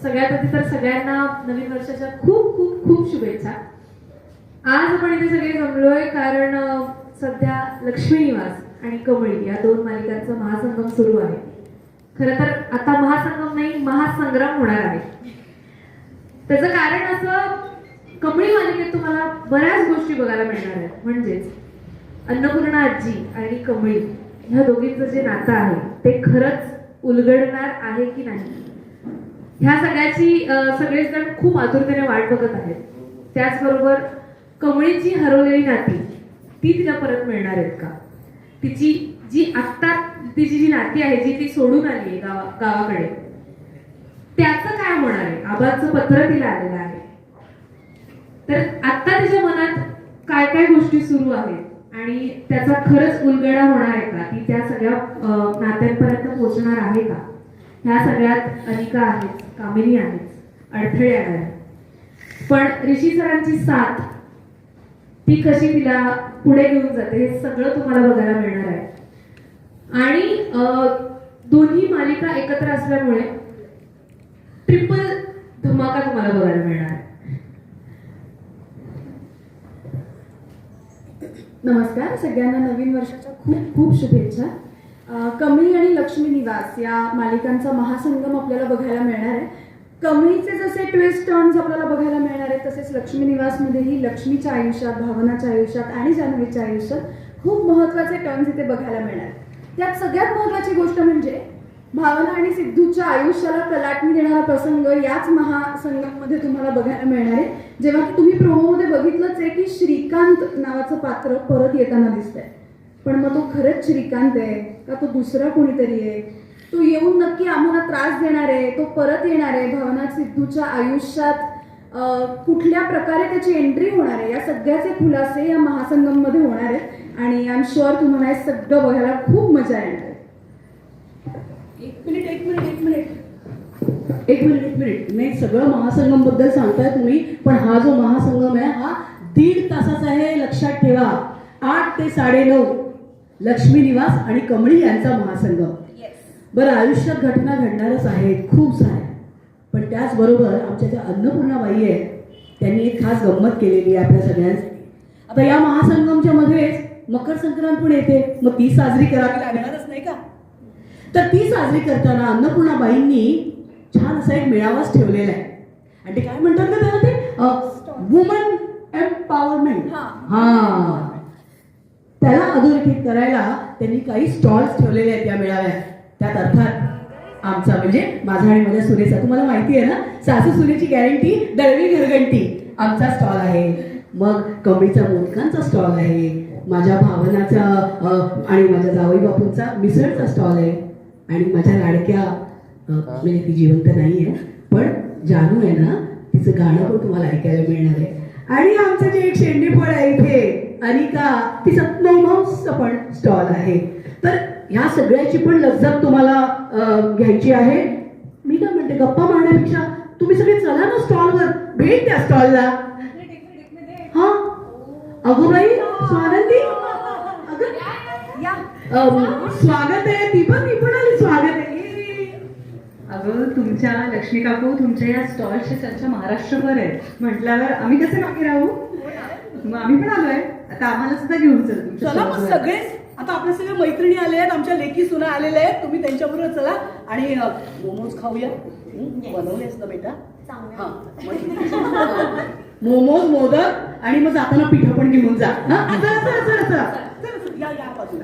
सगळ्यात आधी तर सगळ्यांना नवीन वर्षाच्या खूप खूप खूप शुभेच्छा. आज आपण इथे सगळे जमलोय कारण सध्या लक्ष्मी निवास आणि कमळी या दोन मालिकांचा महासंगम सुरू आहे. खरं तर आता महासंगम नाही, महासंग्राम होणार आहे. त्याचं कारण असं, कमळी मालिकेत तुम्हाला बऱ्याच गोष्टी बघायला मिळणार आहेत. म्हणजेच अन्नपूर्णा आजी आणि कमळी ह्या दोघींचं जे नातं आहे ते खरंच उलगडणार आहे की नाही, ह्या सगळ्याची सगळेच जण खूप आतुरतेने वाट बघत आहेत. त्याचबरोबर कमळीची हरवलेली नाती ती तिला परत मिळणार आहेत का, तिची जी नाती आहे जी ती सोडून आली आहे गावाकडे, त्याचं काय होणार आहे. आबाचं पत्र तिला आलेलं आहे. तर आता तिच्या मनात काय काय गोष्टी सुरू आहेत आणि त्याचा खरंच उलगडा होणार आहे का, ती त्या सगळ्या नात्यांपर्यंत पोहोचणार आहे का. ह्या सगळ्यात अनिका आहेत, कामिनी आहेत, अडथळे आहेत. पण ऋषी सरांची साथ ती कशी तिला पुढे घेऊन जाते हे सगळं तुम्हाला बघायला मिळणार आहे. आणि दोन्ही मालिका एकत्र असल्यामुळे ट्रिपल धमाका तुम्हाला बघायला मिळणार आहे. नमस्कार सगळ्यांना, नवीन वर्षाच्या खूप खूप शुभेच्छा. कमळी आणि लक्ष्मी निवास या मालिकांचा महासंगम आपल्याला बघायला मिळणार आहे. कमळीचे जसे ट्विस्ट टर्न्स आपल्याला बघायला मिळणार आहेत, तसेच लक्ष्मी निवासमध्येही लक्ष्मीच्या आयुष्यात, भावनाच्या आयुष्यात आणि जान्हवीच्या आयुष्यात खूप महत्त्वाचे टर्न्स इथे बघायला मिळणार आहेत. त्यात सगळ्यात महत्त्वाची गोष्ट म्हणजे भावना आणि सिद्धूच्या आयुष्याला कलाटणी देणारा प्रसंग याच महासंगममध्ये तुम्हाला बघायला मिळणार आहे. जेव्हा की तुम्ही प्रोमोमध्ये बघितलंच आहे की श्रीकांत नावाचं पात्र परत येताना दिसतंय. पण मग तो खरंच श्रीकांत आहे का तो दुसरा कोणीतरी आहे, तो येऊन नक्की आम्हाला त्रास देणार आहे, तो परत येणार आहे, भावना सिद्धूच्या आयुष्यात कुठल्या प्रकारे त्याची एंट्री होणार आहे, या सगळ्याचे खुलासे या महासंगममध्ये होणार आहेत. आणि आय एम शुअर तुम्हाला हे सगळं बघायला खूप मजा येणार आहे. एक मिनिट नाही, सगळं महासंगम बद्दल सांगताय तुम्ही, पण हा जो महासंगम आहे हा 1.5 तासाचा आहे. लक्षात ठेवा, 8 ते 9:30 लक्ष्मी निवास आणि कमळी यांचा महासंगम. बरं, आयुष्यात घटना घडणारच आहेत खूप साऱ्या, पण त्याचबरोबर आमच्या ज्या अन्नपूर्णाबाई आहेत त्यांनी एक खास गंमत केलेली आहे आपल्या सगळ्यांसाठी. आता या महासंगमच्या मध्येच मकर संक्रांत पण येते, मग ती साजरी करावी लागणारच नाही का. तर ती साजरी करताना अन्नपूर्णाबाईंनी छान असा एक मेळावाच ठेवलेला आहे. आणि ते काय म्हणतात ना त्याला, ते वुमन एम्पॉवरमेंट. हा, त्याला अधोरेखित करायला त्यांनी काही स्टॉल्स ठेवलेले आहेत या मेळाव्यात. त्यात अर्थात आमचा म्हणजे माझा आणि माझ्या सुनेचा, तुम्हाला माहिती आहे ना, सासू सुनेची गॅरंटी, दळवी घरघंटी आमचा स्टॉल आहे. मग कमळीचा मोदकांचा स्टॉल आहे, माझ्या भावनाचा आणि माझ्या जावई बापूंचा मिसळचा स्टॉल आहे. आणि माझ्या लाडक्या म्हणजे ती जिवंत नाही आहे पण जानू आहे ना, तिचं गाणं पण तुम्हाला ऐकायला मिळणार आहे. आणि आमचं जे एक शेंडीफळ आहे इथे अनिका, तिचा मोमोजचा पण स्टॉल आहे. तर ह्या सगळ्याची पण लज्जत तुम्हाला घ्यायची आहे. मी काय म्हणते, गप्पा मारण्यापेक्षा तुम्ही सगळे चला ना स्टॉलवर, भेट द्या स्टॉलला. हा अगो बाई स्वानंदी, स्वागत आहे. ती पण आली, स्वागत आहे. अगं तुमच्या लक्ष्मी काकू तुमच्या या स्टॉलची चर्चा महाराष्ट्रभर आहे म्हटल्यावर आम्ही कसे बाकी राहू. मग आम्ही पण आलोय, आता आम्हाला सुद्धा घेऊन चला मग सगळेच. आता आपल्या सगळ्या मैत्रिणी आले आहेत, आमच्या लेकी सुना आलेल्या आहेत, तुम्ही त्यांच्याबरोबर चला आणि मोमोज खाऊया. बनवलेस ना बेटा? हा, मोमोज, मोदक आणि मग जाताना पिठं पण घेऊन जा. या बाजूला.